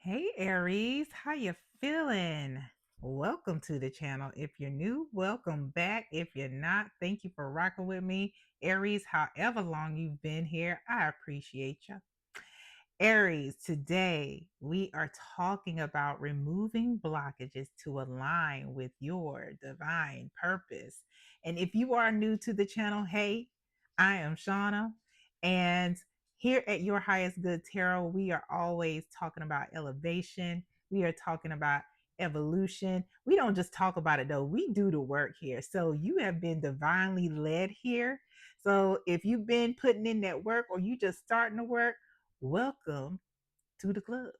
Hey Aries, how you feeling? Welcome to the channel. If you're new, welcome back. If you're not, thank you for rocking with me. Aries, however long you've been here, I appreciate you. Aries, today we are talking about removing blockages to align with your divine purpose. And if you are new to the channel, hey, I am Shauna. And here at Your Highest Good Tarot, we are always talking about elevation. We are talking about evolution. We don't just talk about it though, we do the work here. So you have been divinely led here. So if you've been putting in that work or you just starting to work, welcome to the club.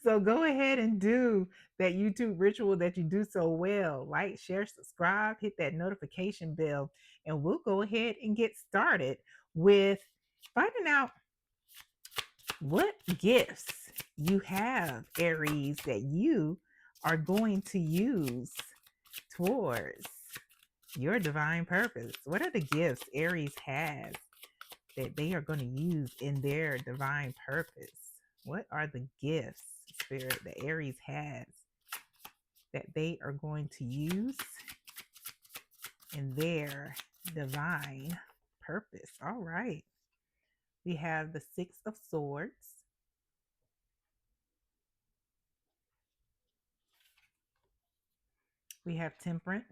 So go ahead and do that YouTube ritual that you do so well. Like, share, subscribe, hit that notification bell, and we'll go ahead and get started with finding out what gifts you have, Aries, that you are going to use towards your divine purpose. What are the gifts Aries has that they are going to use in their divine purpose? What are the gifts, Spirit, that Aries has that they are going to use in their divine purpose? All right. We have the Six of Swords. We have Temperance.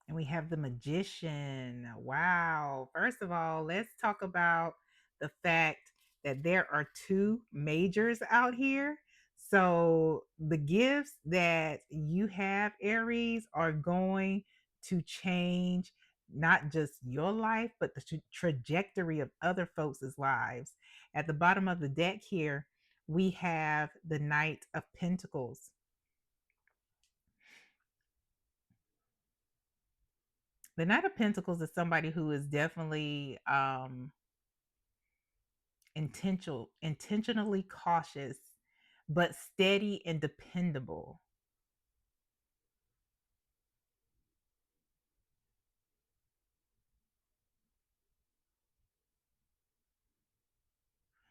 And we have the Magician. Wow. First of all, let's talk about the fact that there are two majors out here. So the gifts that you have, Aries, are going to change not just your life, but the trajectory of other folks' lives. At the bottom of the deck here, we have the Knight of Pentacles. The Knight of Pentacles is somebody who is definitely intentionally cautious, but steady and dependable.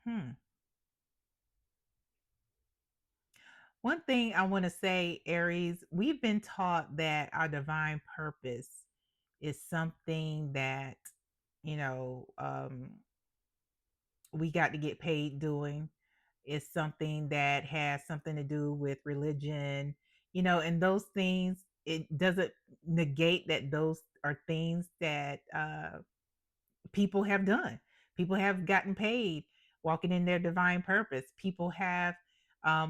Hmm. One thing I want to say, Aries, we've been taught that our divine purpose is something that, you know, we got to get paid doing. It's something that has something to do with religion, and those things. It doesn't negate that those are things that people have done. People have gotten paid walking in their divine purpose. People have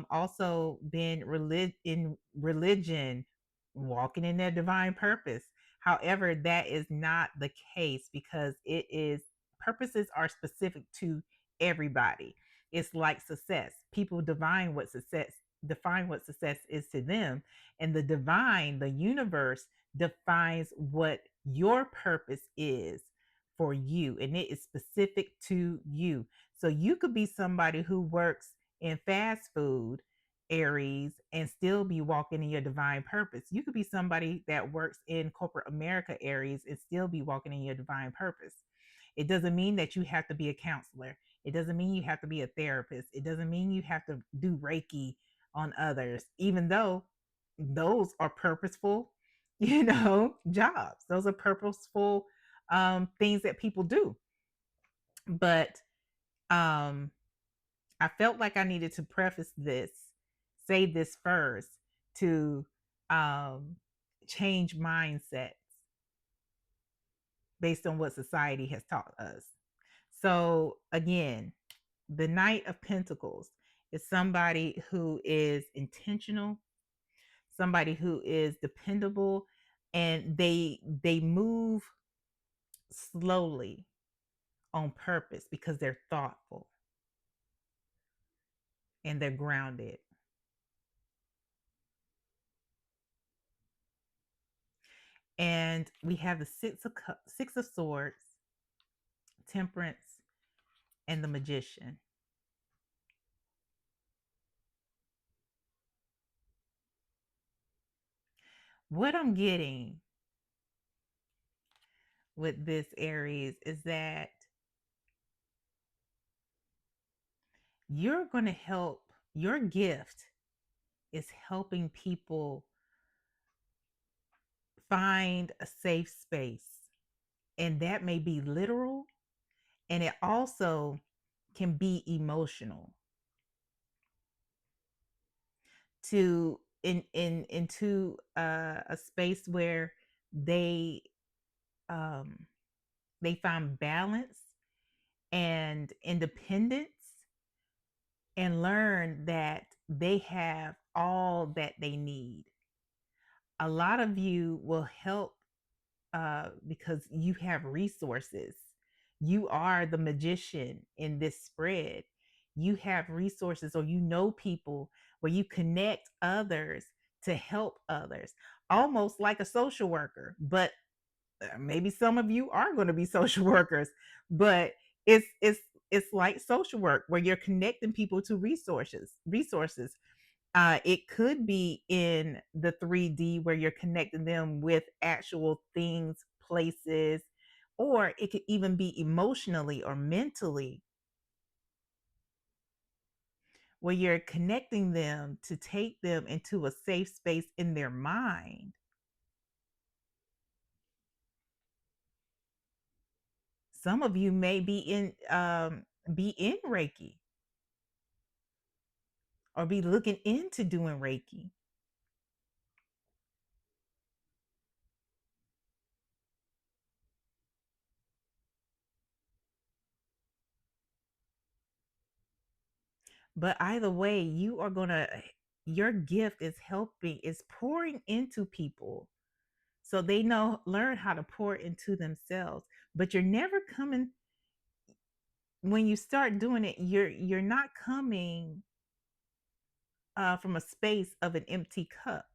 also been in religion, walking in their divine purpose. However, that is not the case because purposes are specific to everybody. It's like success. People define what success is to them, and the universe defines what your purpose is for you, and it is specific to you. So you could be somebody who works in fast food, Aries, and still be walking in your divine purpose. You could be somebody that works in corporate America, Aries, and still be walking in your divine purpose. It doesn't mean that you have to be a counselor. It doesn't mean you have to be a therapist. It doesn't mean you have to do Reiki on others, even though those are purposeful, jobs. Those are purposeful things that people do. But um, I felt like I needed to say this first to um, change mindsets based on what society has taught us. So, again, the Knight of Pentacles is somebody who is intentional, somebody who is dependable, and they move slowly on purpose because they're thoughtful and they're grounded. And we have the Six of Swords, Temperance, and the Magician. What I'm getting with this Aries is that you're going to help, your gift is helping people find a safe space. And that may be literal, and it also can be emotional, to in into a space where they um they find balance and independence, and learn that they have all that they need. A lot of you will help because you have resources. You are the magician in this spread. You have resources, or you know people where you connect others to help others, almost like a social worker. But maybe some of you are going to be social workers, but it's like social work where you're connecting people to resources. It could be in the 3D where you're connecting them with actual things, places, or it could even be emotionally or mentally, where you're connecting them to take them into a safe space in their mind. Some of you may be in Reiki, or be looking into doing Reiki. But either way, your gift is helping, is pouring into people so they know, learn how to pour into themselves. But you're never coming, when you start doing it, you're not coming from a space of an empty cup.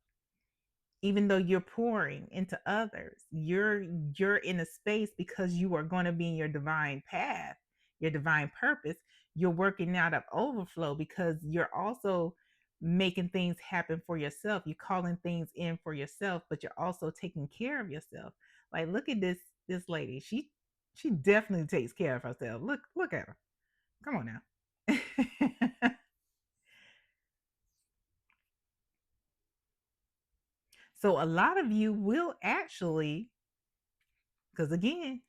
Even though you're pouring into others, you're in a space because you are going to be in your divine path, your divine purpose. You're working out of overflow because you're also making things happen for yourself. You're calling things in for yourself, but you're also taking care of yourself. Like, look at this lady. She definitely takes care of herself. Look at her. Come on now. So a lot of you will actually, because again,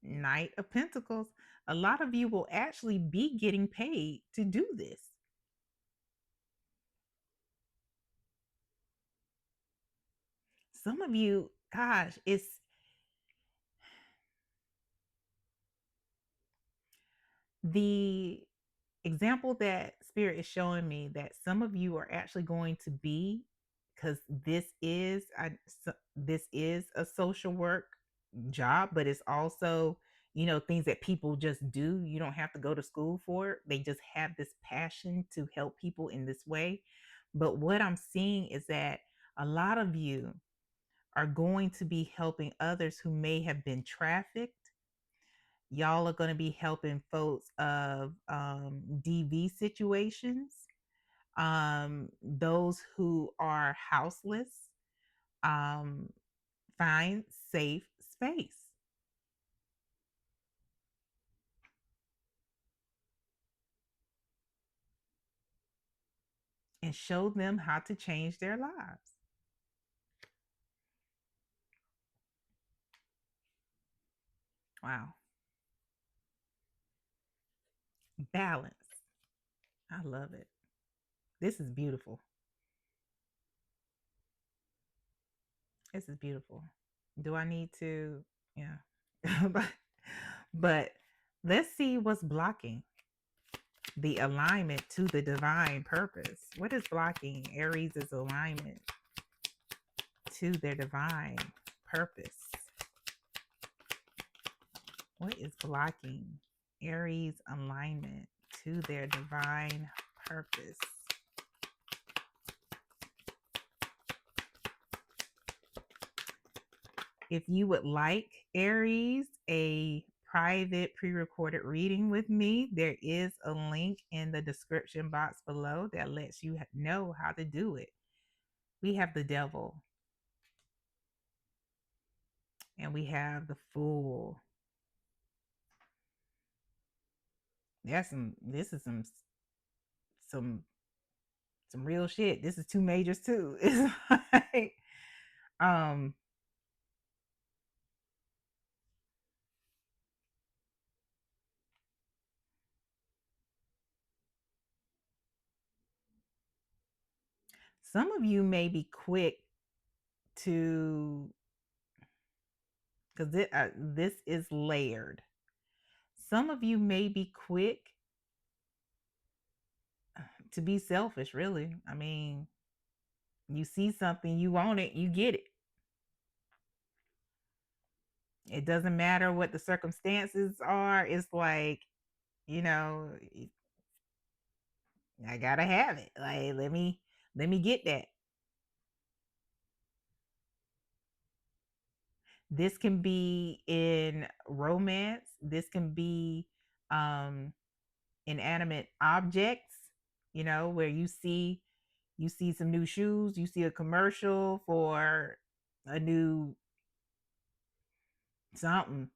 Knight of Pentacles, a lot of you will actually be getting paid to do this. Some of you, gosh, it's the example that Spirit is showing me that some of you are actually going to be, because this is a social work job, but it's also, things that people just do. You don't have to go to school for it. They just have this passion to help people in this way. But what I'm seeing is that a lot of you are going to be helping others who may have been trafficked. Y'all are going to be helping folks of DV situations, those who are houseless, um, find safe space and show them how to change their lives. Wow. Balance. I love it. This is beautiful. This is beautiful. Do I need to? Yeah. but let's see what's blocking the alignment to the divine purpose. What is blocking Aries' alignment to their divine purpose? What is blocking Aries' alignment to their divine purpose? If you would like, Aries, a private pre-recorded reading with me, there is a link in the description box below that lets you know how to do it. We have the devil. And we have the Fool. That's some. This is some some real shit. This is two majors too. It's like, um, some of you may be quick to, because this is layered. Some of you may be quick to be selfish. Really, I mean, you see something, you want it, you get it. It doesn't matter what the circumstances are. It's like, you know, I gotta have it. Like, let me get that. This can be in romance. This can be um inanimate objects, where you see some new shoes, you see a commercial for a new something.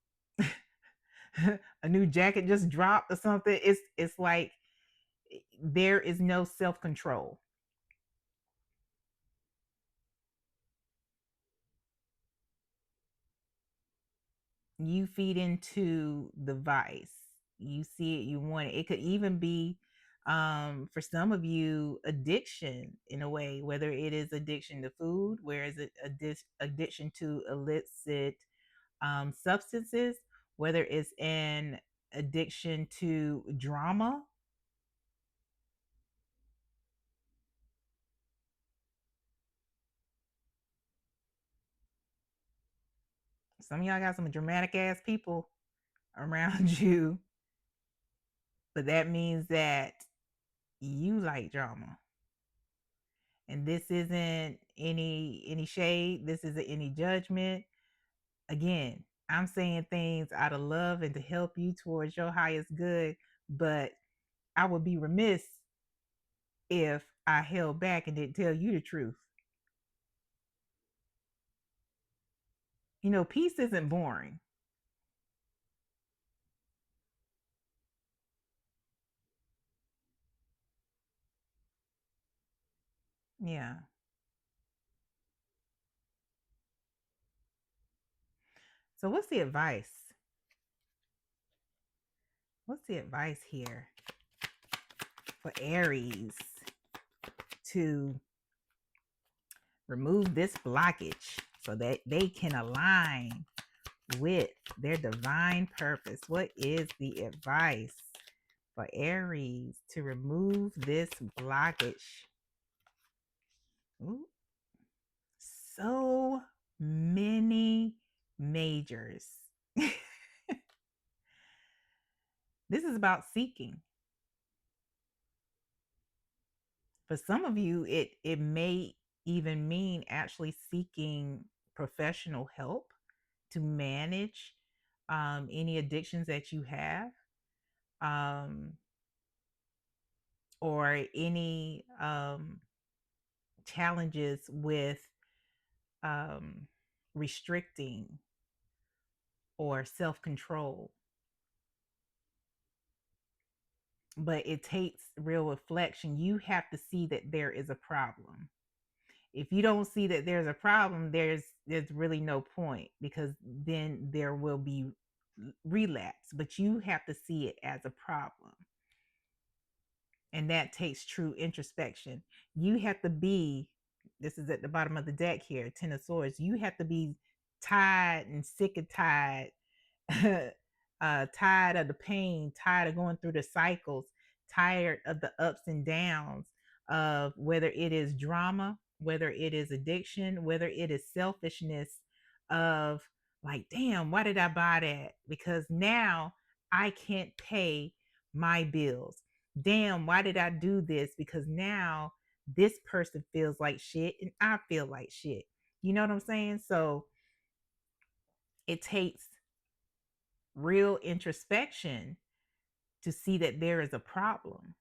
A new jacket just dropped or something. It's like there is no self-control. You feed into the vice. You see it, you want it. It could even be, for some of you, addiction in a way, whether it is addiction to food, where is it addiction to illicit substances, whether it's an addiction to drama. Some of y'all got some dramatic ass people around you, but that means that you like drama. And this isn't any shade, this isn't any judgment. Again, I'm saying things out of love and to help you towards your highest good, but I would be remiss if I held back and didn't tell you the truth. Peace isn't boring. Yeah. So what's the advice? What's the advice here for Aries to remove this blockage so that they can align with their divine purpose? What is the advice for Aries to remove this blockage? Ooh, so many majors. This is about seeking. For some of you, it may even mean actually seeking professional help to manage any addictions that you have, um, or any challenges with um, restricting or self control. But it takes real reflection. You have to see that there is a problem. If you don't see that there's a problem, there's really no point, because then there will be relapse. But you have to see it as a problem, and that takes true introspection. You have to be, this is at the bottom of the deck here, Ten of Swords. You have to be tired and sick and tired, tired of the pain, tired of going through the cycles, tired of the ups and downs of whether it is drama, whether it is addiction, whether it is selfishness of like, damn, why did I buy that? Because now I can't pay my bills. Damn, why did I do this? Because now this person feels like shit and I feel like shit. You know what I'm saying? So it takes real introspection to see that there is a problem.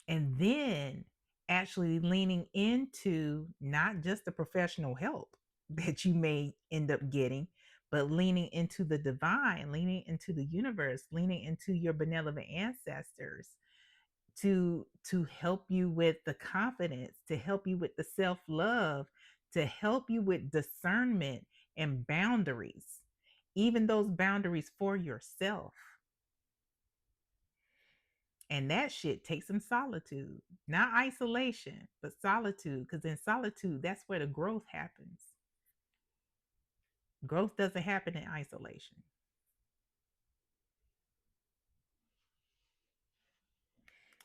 And then actually leaning into not just the professional help, that you may end up getting, but leaning into the divine, leaning into the universe, leaning into your benevolent ancestors to help you with the confidence, to help you with the self-love, to help you with discernment and boundaries, even those boundaries for yourself. And that shit takes some solitude, not isolation, but solitude. Because in solitude, that's where the growth happens. Growth doesn't happen in isolation.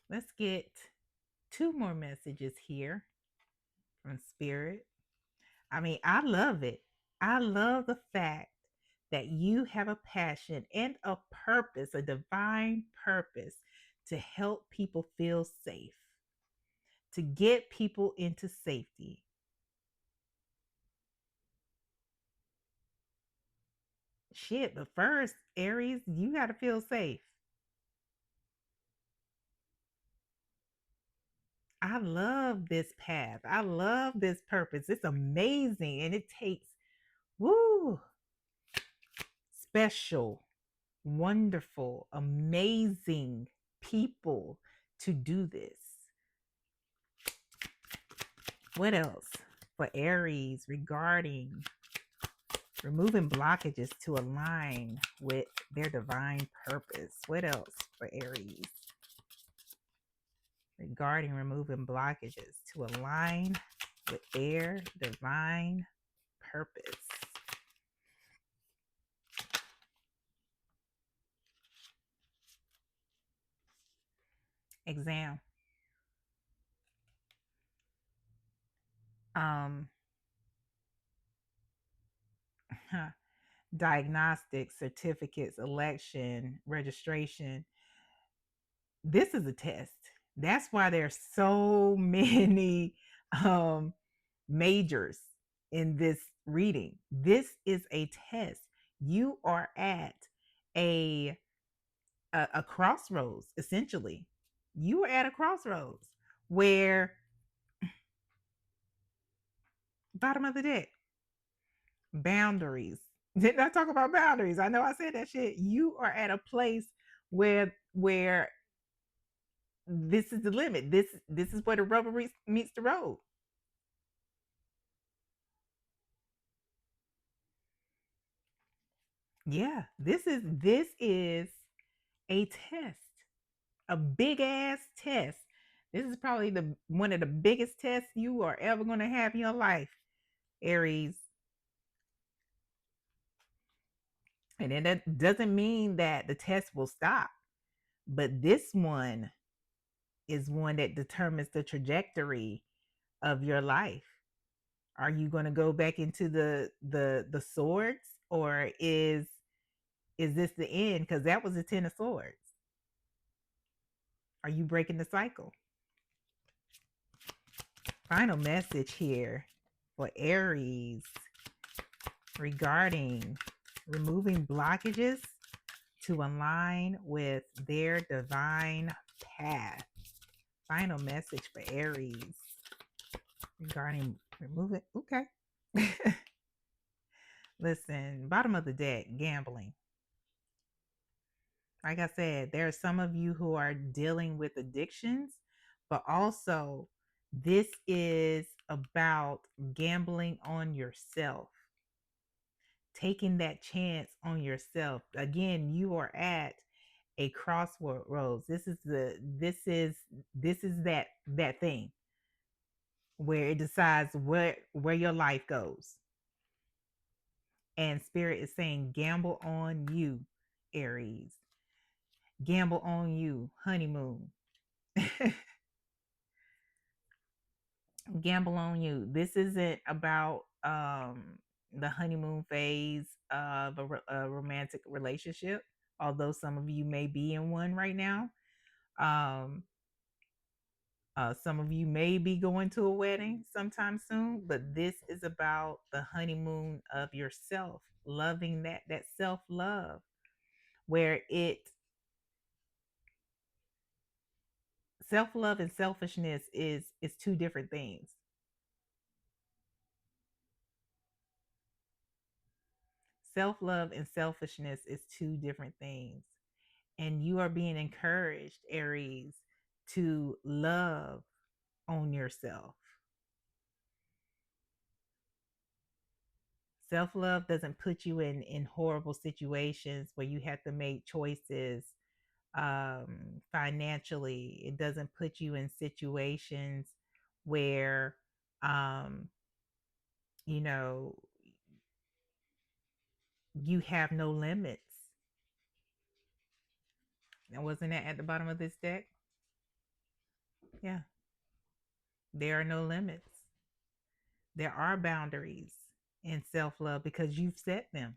Let's get two more messages here from Spirit. I mean, I love it. I love the fact that you have a passion and a purpose, a divine purpose to help people feel safe, to get people into safety. Shit, but first, Aries, you got to feel safe. I love this path. I love this purpose. It's amazing. And it takes, woo, special, wonderful, amazing people to do this. What else for Aries regarding removing blockages to align with their divine purpose? What else for Aries regarding removing blockages to align with their divine purpose? Exam. Um, Diagnostics, certificates, election, registration. This is a test. That's why there's so many majors in this reading. This is a test. You are at a a crossroads, essentially. You are at a crossroads where, bottom of the deck, boundaries. Didn't I talk about boundaries? I know I said that shit. You are at a place where this is the limit. This is where the rubber meets the road. Yeah, this is a test, a big ass test. This is probably the one of the biggest tests you are ever going to have in your life, Aries. And then that doesn't mean that the test will stop, but this one is one that determines the trajectory of your life. Are you going to go back into the swords, or is this the end? Because that was the 10 of swords. Are you breaking the cycle? Final message here for Aries regarding removing blockages to align with their divine path. Final message for Aries regarding removing. Okay. Listen, bottom of the deck, gambling. Like I said, there are some of you who are dealing with addictions, but also this is about gambling on yourself, taking that chance on yourself. Again, you are at a crossroads. This is that thing where it decides where your life goes. And Spirit is saying, gamble on you, Aries. Gamble on you, honeymoon. Gamble on you. This isn't about the honeymoon phase of a romantic relationship, although some of you may be in one right now. Um, some of you may be going to a wedding sometime soon, but this is about the honeymoon of yourself, loving that self love, where it self love and selfishness is two different things. Self love and selfishness is two different things. And you are being encouraged, Aries, to love on yourself. Self love doesn't put you in horrible situations where you have to make choices financially. It doesn't put you in situations where, um, you know, you have no limits. And wasn't that at the bottom of this deck? Yeah, there are no limits. There are boundaries in self love because you've set them.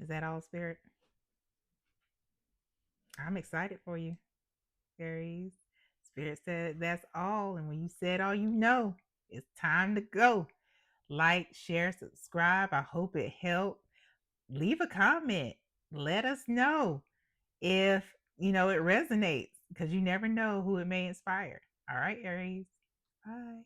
Is that all, Spirit? I'm excited for you, Aries. Spirit said that's all. And when you said all you know, it's time to go. Like, share, subscribe. I hope it helped. Leave a comment. Let us know if it resonates, because you never know who it may inspire. All right, Aries. Bye.